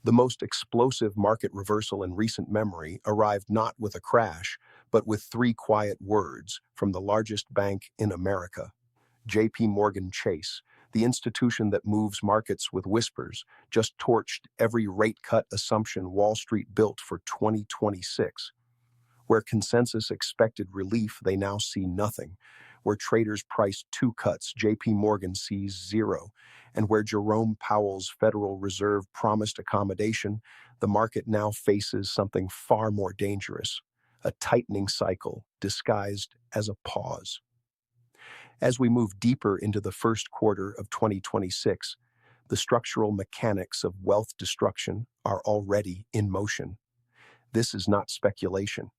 The most explosive market reversal in recent memory arrived not with a crash, but with three quiet words from the largest bank in America, JPMorgan Chase, the institution that moves markets with whispers, just torched every rate cut assumption Wall Street built for 2026. Where consensus expected relief, they now see nothing. Where traders priced two cuts, JP Morgan sees zero. And where Jerome Powell's Federal Reserve promised accommodation, the market now faces something far more dangerous, a tightening cycle disguised as a pause. As we move deeper into the first quarter of 2026, the structural mechanics of wealth destruction are already in motion. This is not speculation.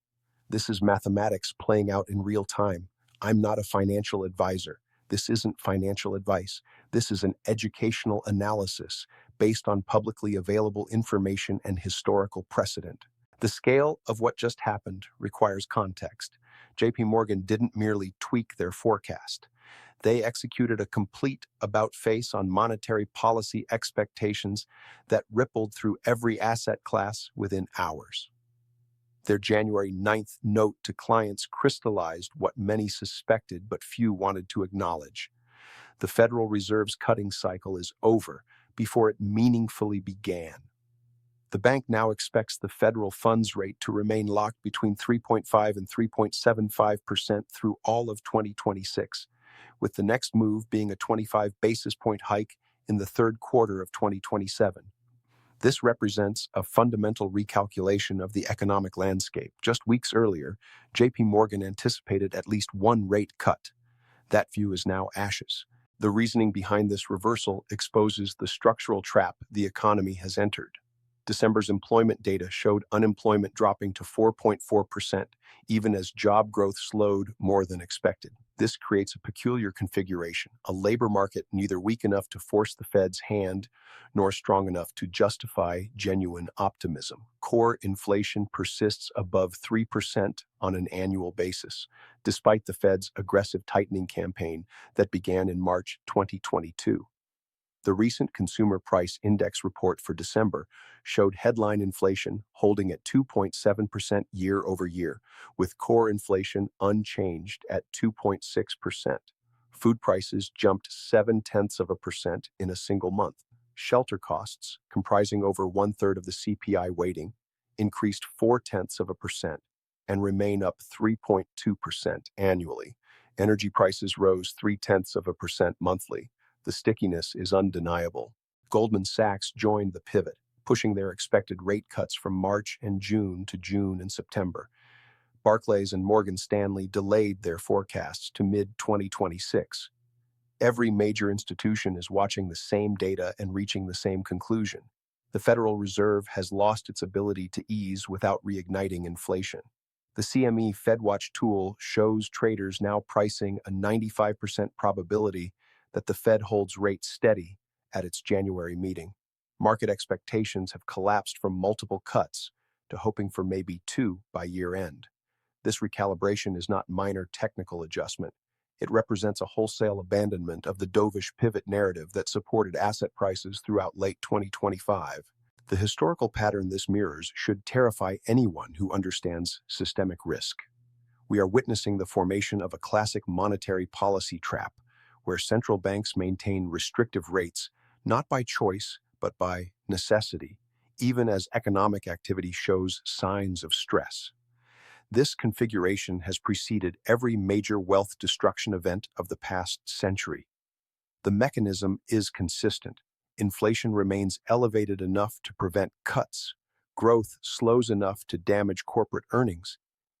This is mathematics playing out in real time. I'm not a financial advisor. This isn't financial advice. This is an educational analysis based on publicly available information and historical precedent. The scale of what just happened requires context. JP Morgan didn't merely tweak their forecast. They executed a complete about-face on monetary policy expectations that rippled through every asset class within hours. Their January 9th note to clients crystallized what many suspected but few wanted to acknowledge. The Federal Reserve's cutting cycle is over before it meaningfully began. The bank now expects the federal funds rate to remain locked between 3.5 and 3.75% through all of 2026, with the next move being a 25 basis point hike in the third quarter of 2027. This represents a fundamental recalculation of the economic landscape. Just weeks earlier, JP Morgan anticipated at least one rate cut. That view is now ashes. The reasoning behind this reversal exposes the structural trap the economy has entered. December's employment data showed unemployment dropping to 4.4%, even as job growth slowed more than expected. This creates a peculiar configuration, a labor market neither weak enough to force the Fed's hand nor strong enough to justify genuine optimism. Core inflation persists above 3% on an annual basis, despite the Fed's aggressive tightening campaign that began in March 2022. The recent Consumer Price Index report for December showed headline inflation holding at 2.7% year over year, with core inflation unchanged at 2.6%. Food prices jumped 0.7% in a single month. Shelter costs, comprising over one-third of the CPI weighting, increased 0.4% and remain up 3.2% annually. Energy prices rose 0.3% monthly. The stickiness is undeniable. Goldman Sachs joined the pivot, pushing their expected rate cuts from March and June to June and September. Barclays and Morgan Stanley delayed their forecasts to mid-2026. Every major institution is watching the same data and reaching the same conclusion. The Federal Reserve has lost its ability to ease without reigniting inflation. The CME FedWatch tool shows traders now pricing a 95% probability that the Fed holds rates steady at its January meeting. Market expectations have collapsed from multiple cuts to hoping for maybe two by year end. This recalibration is not minor technical adjustment. It represents a wholesale abandonment of the dovish pivot narrative that supported asset prices throughout late 2025. The historical pattern this mirrors should terrify anyone who understands systemic risk. We are witnessing the formation of a classic monetary policy trap, where central banks maintain restrictive rates not by choice but by necessity, even as economic activity shows signs of stress. This configuration has preceded every major wealth destruction event of the past century. The mechanism is consistent. Inflation remains elevated enough to prevent cuts, growth slows enough to damage corporate earnings,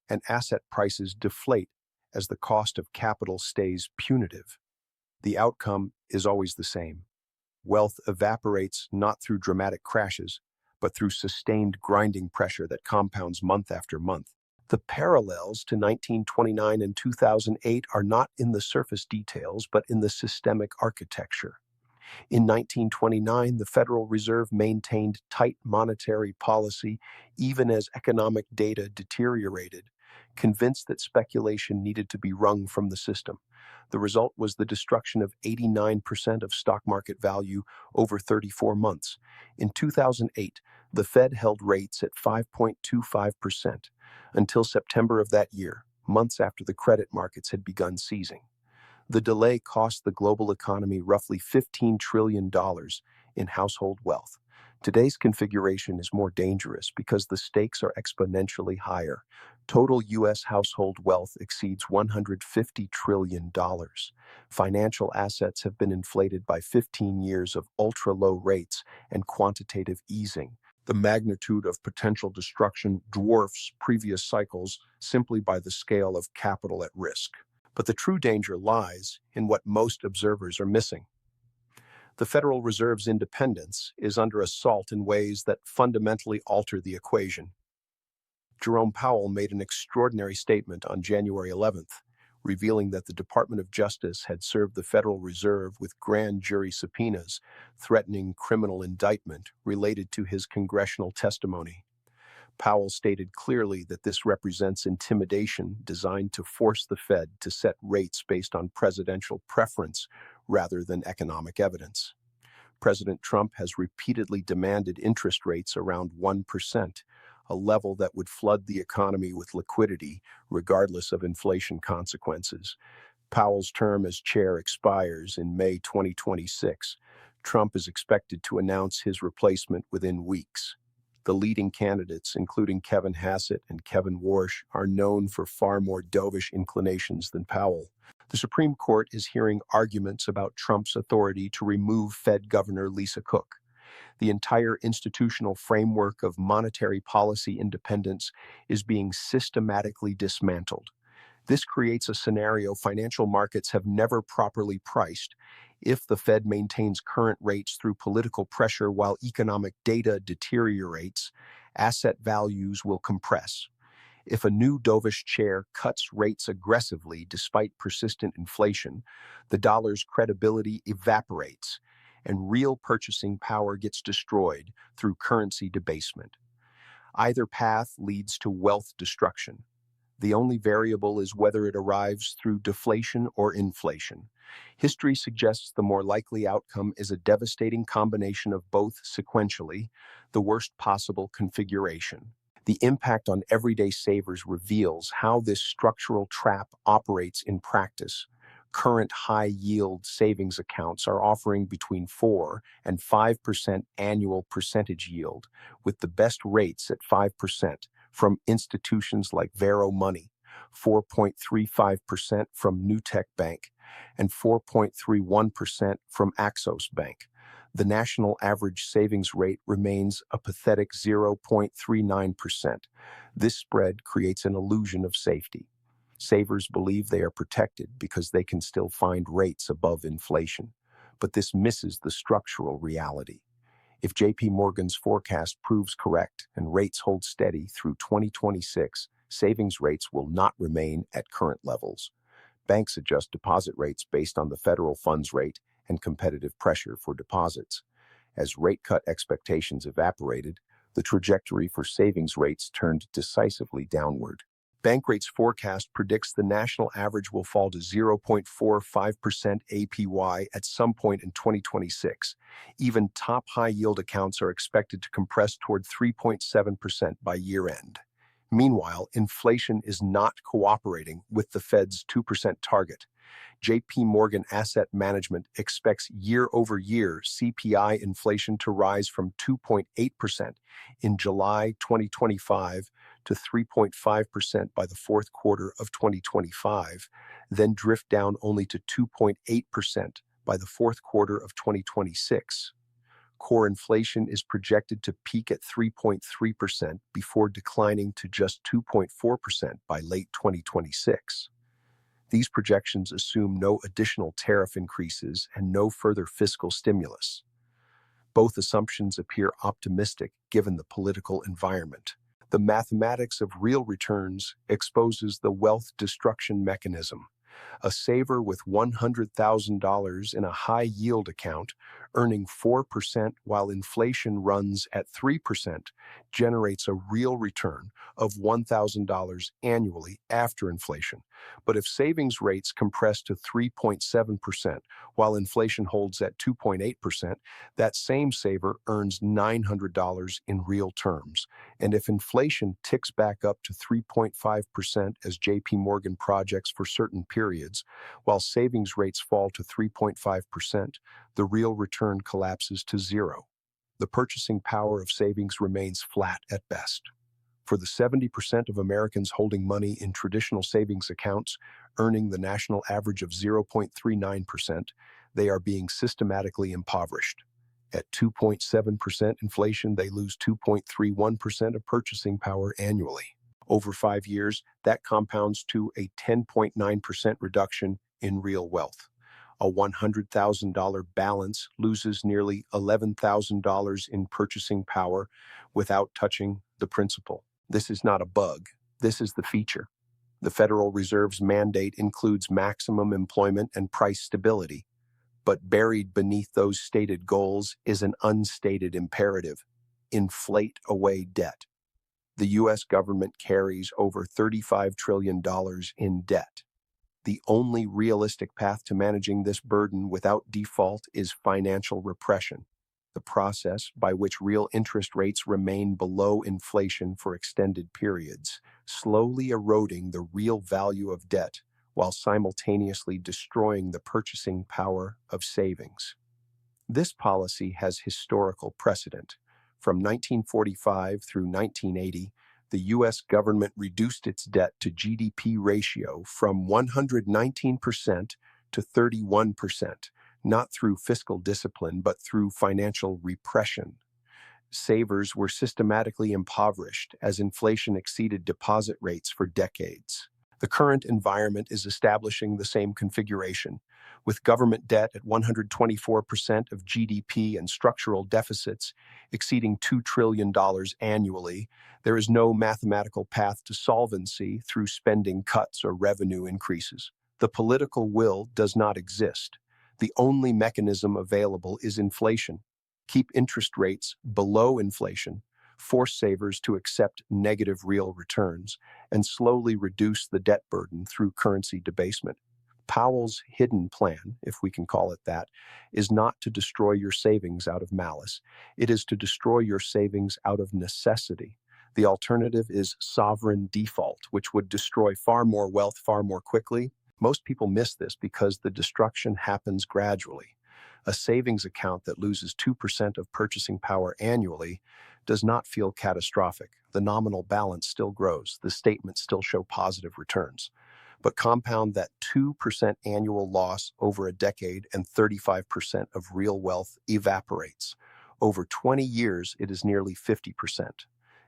and asset prices deflate as the cost of capital stays punitive. The outcome is always the same. Wealth evaporates not through dramatic crashes, but through sustained grinding pressure that compounds month after month. The parallels to 1929 and 2008 are not in the surface details, but in the systemic architecture. In 1929, the Federal Reserve maintained tight monetary policy even as economic data deteriorated, convinced that speculation needed to be wrung from the system. The result was the destruction of 89% of stock market value over 34 months. In 2008, The Fed held rates at 5.25% until September of that year, months after the credit markets had begun seizing. The delay cost the global economy roughly $15 trillion in household wealth. Today's configuration is more dangerous because the stakes are exponentially higher. Total U.S. household wealth exceeds $150 trillion. Financial assets have been inflated by 15 years of ultra-low rates and quantitative easing. The magnitude of potential destruction dwarfs previous cycles simply by the scale of capital at risk. But the true danger lies in what most observers are missing. The Federal Reserve's independence is under assault in ways that fundamentally alter the equation. Jerome Powell made an extraordinary statement on January 11th, revealing that the Department of Justice had served the Federal Reserve with grand jury subpoenas threatening criminal indictment related to his congressional testimony. Powell stated clearly that this represents intimidation designed to force the Fed to set rates based on presidential preference rather than economic evidence. President Trump has repeatedly demanded interest rates around 1%, a level that would flood the economy with liquidity regardless of inflation consequences. Powell's term as chair expires in May 2026. Trump is expected to announce his replacement within weeks. The leading candidates, including Kevin Hassett and Kevin Warsh, are known for far more dovish inclinations than Powell. The Supreme Court is hearing arguments about Trump's authority to remove Fed Governor Lisa Cook. The entire institutional framework of monetary policy independence is being systematically dismantled. This creates a scenario financial markets have never properly priced. If the Fed maintains current rates through political pressure while economic data deteriorates, asset values will compress. If a new dovish chair cuts rates aggressively despite persistent inflation, the dollar's credibility evaporates, and real purchasing power gets destroyed through currency debasement. Either path leads to wealth destruction. The only variable is whether it arrives through deflation or inflation. History suggests the more likely outcome is a devastating combination of both sequentially, the worst possible configuration. The impact on everyday savers reveals how this structural trap operates in practice. Current high-yield savings accounts are offering between 4 and 5% annual percentage yield, with the best rates at 5% from institutions like Vero Money, 4.35% from Newtek Bank, and 4.31% from Axos Bank. The national average savings rate remains a pathetic 0.39%. This spread creates an illusion of safety. Savers believe they are protected because they can still find rates above inflation, but this misses the structural reality. If JPMorgan's forecast proves correct and rates hold steady through 2026, savings rates will not remain at current levels. Banks adjust deposit rates based on the federal funds rate and competitive pressure for deposits. As rate cut expectations evaporated, the trajectory for savings rates turned decisively downward. Bankrate's forecast predicts the national average will fall to 0.45% APY at some point in 2026. Even top high-yield accounts are expected to compress toward 3.7% by year-end. Meanwhile, inflation is not cooperating with the Fed's 2% target. JPMorgan Asset Management expects year-over-year CPI inflation to rise from 2.8% in July 2025 to 3.5% by the fourth quarter of 2025, then drift down only to 2.8% by the fourth quarter of 2026. Core inflation is projected to peak at 3.3% before declining to just 2.4% by late 2026. These projections assume no additional tariff increases and no further fiscal stimulus. Both assumptions appear optimistic given the political environment. The mathematics of real returns exposes the wealth destruction mechanism. A saver with $100,000 in a high-yield account Earning 4% while inflation runs at 3% generates a real return of $1,000 annually after inflation. But if savings rates compress to 3.7% while inflation holds at 2.8%, that same saver earns $900 in real terms. And if inflation ticks back up to 3.5% as JPMorgan projects for certain periods, while savings rates fall to 3.5%, the real return collapses to zero. The purchasing power of savings remains flat at best. For the 70% of Americans holding money in traditional savings accounts, earning the national average of 0.39%, they are being systematically impoverished. At 2.7% inflation, they lose 2.31% of purchasing power annually. Over 5 years, that compounds to a 10.9% reduction in real wealth. A $100,000 balance loses nearly $11,000 in purchasing power without touching the principal. This is not a bug. This is the feature. The Federal Reserve's mandate includes maximum employment and price stability, but buried beneath those stated goals is an unstated imperative: inflate away debt. The U.S. government carries over $35 trillion in debt. The only realistic path to managing this burden without default is financial repression, the process by which real interest rates remain below inflation for extended periods, slowly eroding the real value of debt while simultaneously destroying the purchasing power of savings. This policy has historical precedent. From 1945 through 1980, the U.S. government reduced its debt to GDP ratio from 119% to 31%, not through fiscal discipline, but through financial repression. Savers were systematically impoverished as inflation exceeded deposit rates for decades. The current environment is establishing the same configuration. With government debt at 124% of GDP and structural deficits exceeding $2 trillion annually, there is no mathematical path to solvency through spending cuts or revenue increases. The political will does not exist. The only mechanism available is inflation. Keep interest rates below inflation, force savers to accept negative real returns, and slowly reduce the debt burden through currency debasement. Powell's hidden plan, if we can call it that, is not to destroy your savings out of malice. It is to destroy your savings out of necessity. The alternative is sovereign default, which would destroy far more wealth far more quickly. Most people miss this because the destruction happens gradually. A savings account that loses 2% of purchasing power annually does not feel catastrophic. The nominal balance still grows. The statements still show positive returns. But compound that 2% annual loss over a decade and 35% of real wealth evaporates. Over 20 years, it is nearly 50%.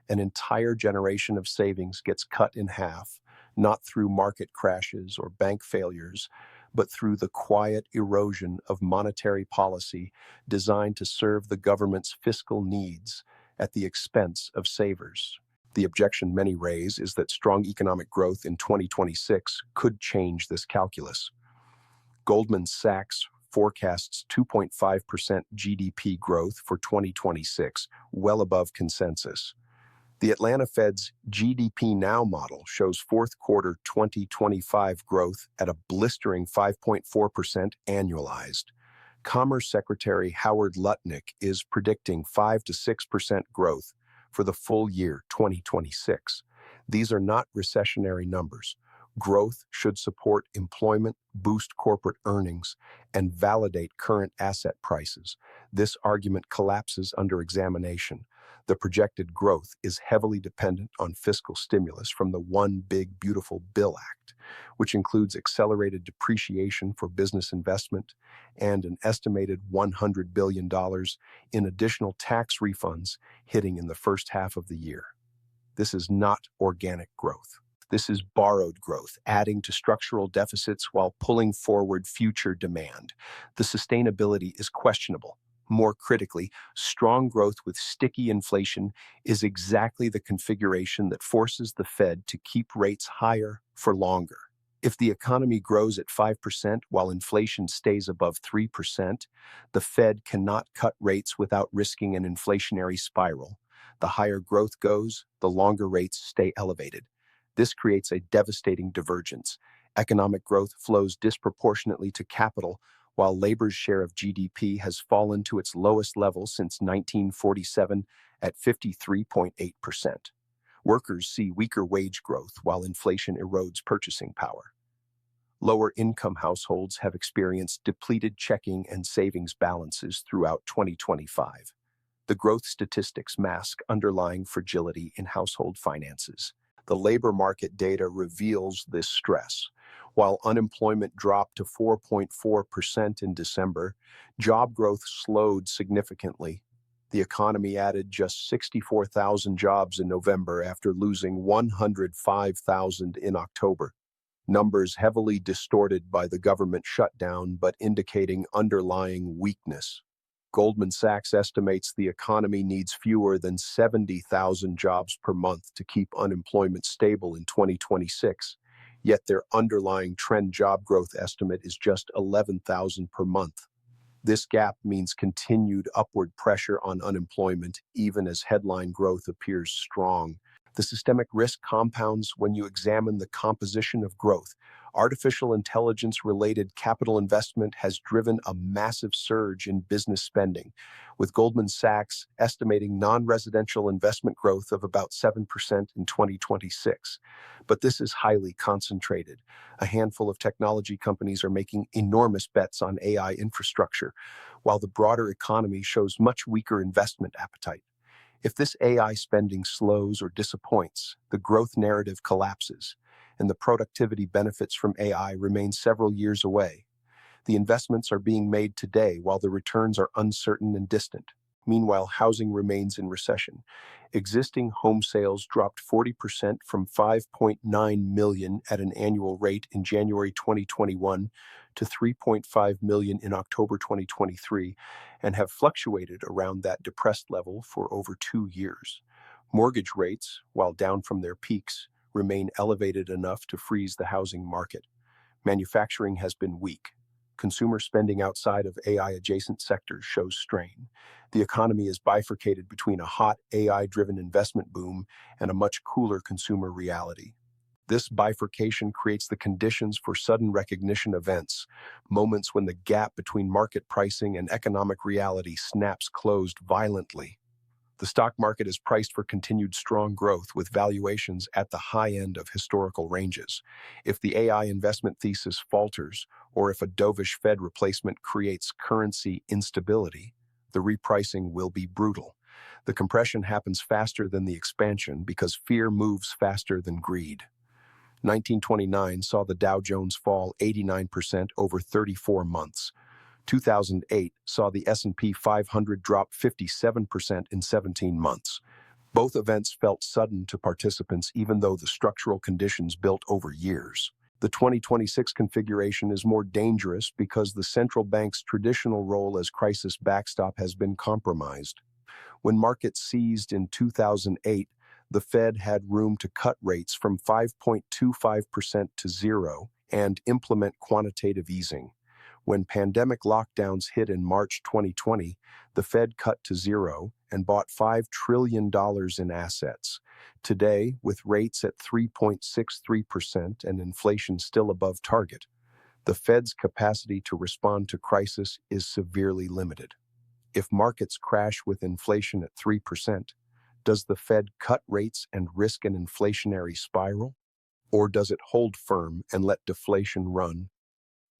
An entire generation of savings gets cut in half, not through market crashes or bank failures, but through the quiet erosion of monetary policy designed to serve the government's fiscal needs at the expense of savers. The objection many raise is that strong economic growth in 2026 could change this calculus. Goldman Sachs forecasts 2.5% GDP growth for 2026, well above consensus. The Atlanta Fed's GDP Now model shows fourth quarter 2025 growth at a blistering 5.4% annualized. Commerce Secretary Howard Lutnick is predicting 5 to 6% growth for the full year 2026. These are not recessionary numbers. Growth should support employment, boost corporate earnings, and validate current asset prices. This argument collapses under examination. The projected growth is heavily dependent on fiscal stimulus from the One Big Beautiful Bill Act, which includes accelerated depreciation for business investment and an estimated $100 billion in additional tax refunds hitting in the first half of the year. This is not organic growth. This is borrowed growth, adding to structural deficits while pulling forward future demand. The sustainability is questionable. More critically, strong growth with sticky inflation is exactly the configuration that forces the Fed to keep rates higher for longer. If the economy grows at 5% while inflation stays above 3%, the Fed cannot cut rates without risking an inflationary spiral. The higher growth goes, the longer rates stay elevated. This creates a devastating divergence. Economic growth flows disproportionately to capital, while labor's share of GDP has fallen to its lowest level since 1947 at 53.8%. Workers see weaker wage growth while inflation erodes purchasing power. Lower-income households have experienced depleted checking and savings balances throughout 2025. The growth statistics mask underlying fragility in household finances. The labor market data reveals this stress. While unemployment dropped to 4.4% in December, job growth slowed significantly. The economy added just 64,000 jobs in November after losing 105,000 in October. Numbers heavily distorted by the government shutdown but indicating underlying weakness. Goldman Sachs estimates the economy needs fewer than 70,000 jobs per month to keep unemployment stable in 2026, yet their underlying trend job growth estimate is just 11,000 per month. This gap means continued upward pressure on unemployment, even as headline growth appears strong. The systemic risk compounds when you examine the composition of growth. Artificial intelligence-related capital investment has driven a massive surge in business spending, with Goldman Sachs estimating non-residential investment growth of about 7% in 2026. But this is highly concentrated. A handful of technology companies are making enormous bets on AI infrastructure, while the broader economy shows much weaker investment appetite. If this AI spending slows or disappoints, the growth narrative collapses, and the productivity benefits from AI remain several years away. The investments are being made today while the returns are uncertain and distant. Meanwhile, housing remains in recession. Existing home sales dropped 40% from 5.9 million at an annual rate in January 2021 to 3.5 million in October 2023 and have fluctuated around that depressed level for over 2 years. Mortgage rates, while down from their peaks, remain elevated enough to freeze the housing market. Manufacturing has been weak. Consumer spending outside of AI-adjacent sectors shows strain. The economy is bifurcated between a hot AI-driven investment boom and a much cooler consumer reality. This bifurcation creates the conditions for sudden recognition events, moments when the gap between market pricing and economic reality snaps closed violently. The stock market is priced for continued strong growth with valuations at the high end of historical ranges. If the AI investment thesis falters, or if a dovish Fed replacement creates currency instability, the repricing will be brutal. The compression happens faster than the expansion because fear moves faster than greed. 1929 saw the Dow Jones fall 89% over 34 months. 2008 saw the S&P 500 drop 57% in 17 months. Both events felt sudden to participants even though the structural conditions built over years. The 2026 configuration is more dangerous because the central bank's traditional role as crisis backstop has been compromised. When markets seized in 2008, the Fed had room to cut rates from 5.25% to zero and implement quantitative easing. When pandemic lockdowns hit in March 2020, the Fed cut to zero and bought $5 trillion in assets. Today, with rates at 3.63% and inflation still above target, the Fed's capacity to respond to crisis is severely limited. If markets crash with inflation at 3%, does the Fed cut rates and risk an inflationary spiral? Or does it hold firm and let deflation run?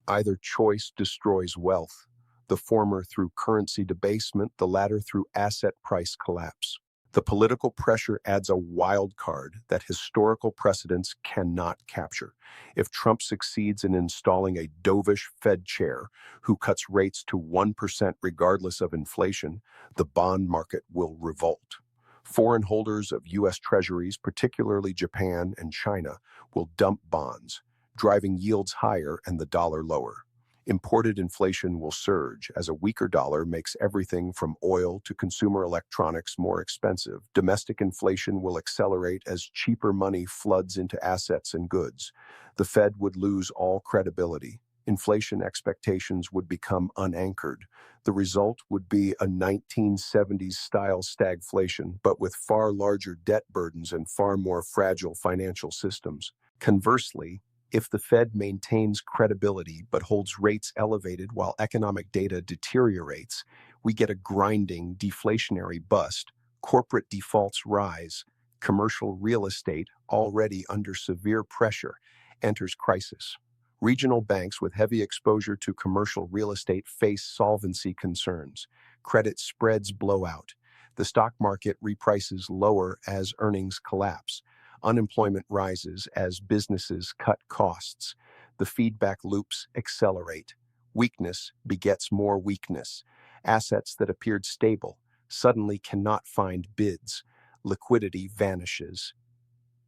Either choice destroys wealth, the former through currency debasement, the latter through asset price collapse. The political pressure adds a wild card that historical precedents cannot capture. If Trump succeeds in installing a dovish Fed chair who cuts rates to 1% regardless of inflation, the bond market will revolt. Foreign holders of U.S. Treasuries, particularly Japan and China, will dump bonds, driving yields higher and the dollar lower. Imported inflation will surge as a weaker dollar makes everything from oil to consumer electronics more expensive. Domestic inflation will accelerate as cheaper money floods into assets and goods. The Fed would lose all credibility. Inflation expectations would become unanchored. The result would be a 1970s-style stagflation, but with far larger debt burdens and far more fragile financial systems. Conversely, if the Fed maintains credibility but holds rates elevated while economic data deteriorates, we get a grinding, deflationary bust. Corporate defaults rise. Commercial real estate, already under severe pressure, enters crisis. Regional banks with heavy exposure to commercial real estate face solvency concerns. Credit spreads blow out. The stock market reprices lower as earnings collapse. Unemployment rises as businesses cut costs. The feedback loops accelerate. Weakness begets more weakness. Assets that appeared stable suddenly cannot find bids. Liquidity vanishes.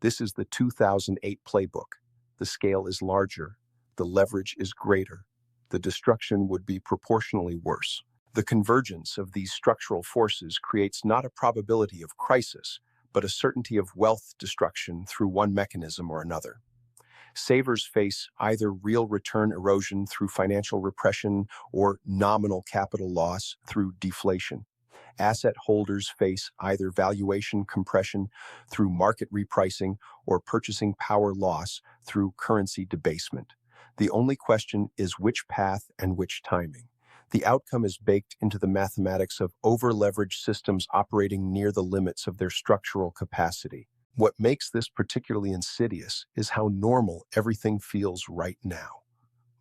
This is the 2008 playbook. The scale is larger. The leverage is greater. The destruction would be proportionally worse. The convergence of these structural forces creates not a probability of crisis, but a certainty of wealth destruction through one mechanism or another. Savers face either real return erosion through financial repression or nominal capital loss through deflation. Asset holders face either valuation compression through market repricing or purchasing power loss through currency debasement. The only question is which path and which timing. The outcome is baked into the mathematics of over-leveraged systems operating near the limits of their structural capacity. What makes this particularly insidious is how normal everything feels right now.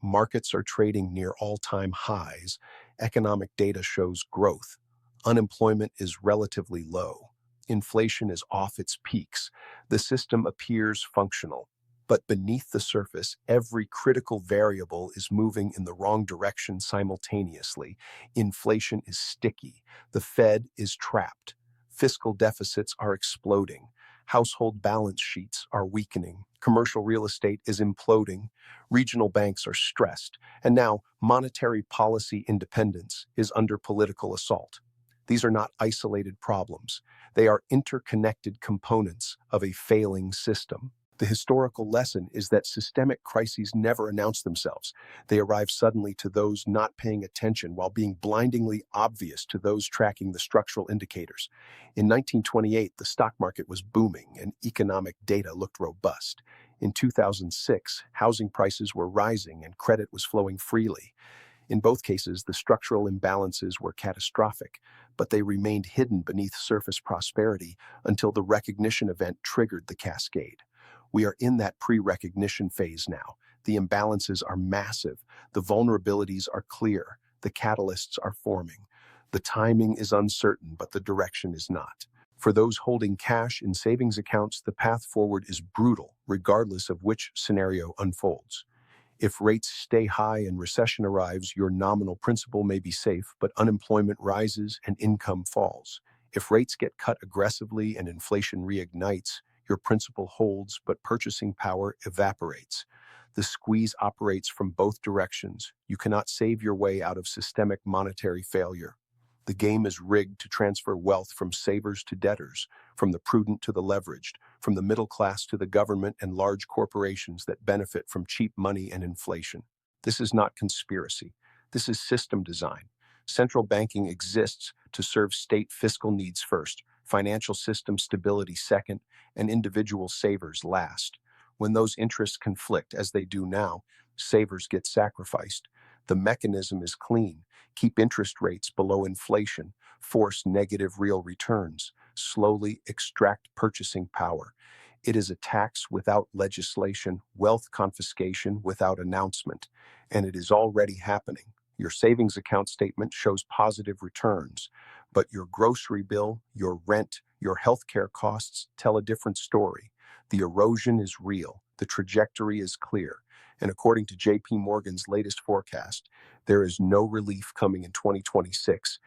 Markets are trading near all-time highs. Economic data shows growth. Unemployment is relatively low. Inflation is off its peaks. The system appears functional. But beneath the surface, every critical variable is moving in the wrong direction simultaneously. Inflation is sticky. The Fed is trapped. Fiscal deficits are exploding. Household balance sheets are weakening. Commercial real estate is imploding. Regional banks are stressed. And now, monetary policy independence is under political assault. These are not isolated problems. They are interconnected components of a failing system. The historical lesson is that systemic crises never announce themselves. They arrive suddenly to those not paying attention while being blindingly obvious to those tracking the structural indicators. In 1928, the stock market was booming and economic data looked robust. In 2006, housing prices were rising and credit was flowing freely. In both cases, the structural imbalances were catastrophic, but they remained hidden beneath surface prosperity until the recognition event triggered the cascade. We are in that pre-recognition phase now. The imbalances are massive. The vulnerabilities are clear. The catalysts are forming. The timing is uncertain, but the direction is not. For those holding cash in savings accounts, the path forward is brutal, regardless of which scenario unfolds. If rates stay high and recession arrives, your nominal principal may be safe, but unemployment rises and income falls. If rates get cut aggressively and inflation reignites, your principal holds, but purchasing power evaporates. The squeeze operates from both directions. You cannot save your way out of systemic monetary failure. The game is rigged to transfer wealth from savers to debtors, from the prudent to the leveraged, from the middle class to the government and large corporations that benefit from cheap money and inflation. This is not conspiracy. This is system design. Central banking exists to serve state fiscal needs first, financial system stability second, and individual savers last. When those interests conflict, as they do now, savers get sacrificed. The mechanism is clean. Keep interest rates below inflation, force negative real returns, slowly extract purchasing power. It is a tax without legislation, wealth confiscation without announcement, and it is already happening. Your savings account statement shows positive returns, but your grocery bill, your rent, your healthcare costs tell a different story. The erosion is real. The trajectory is clear. And according to JPMorgan's latest forecast, there is no relief coming in 2026.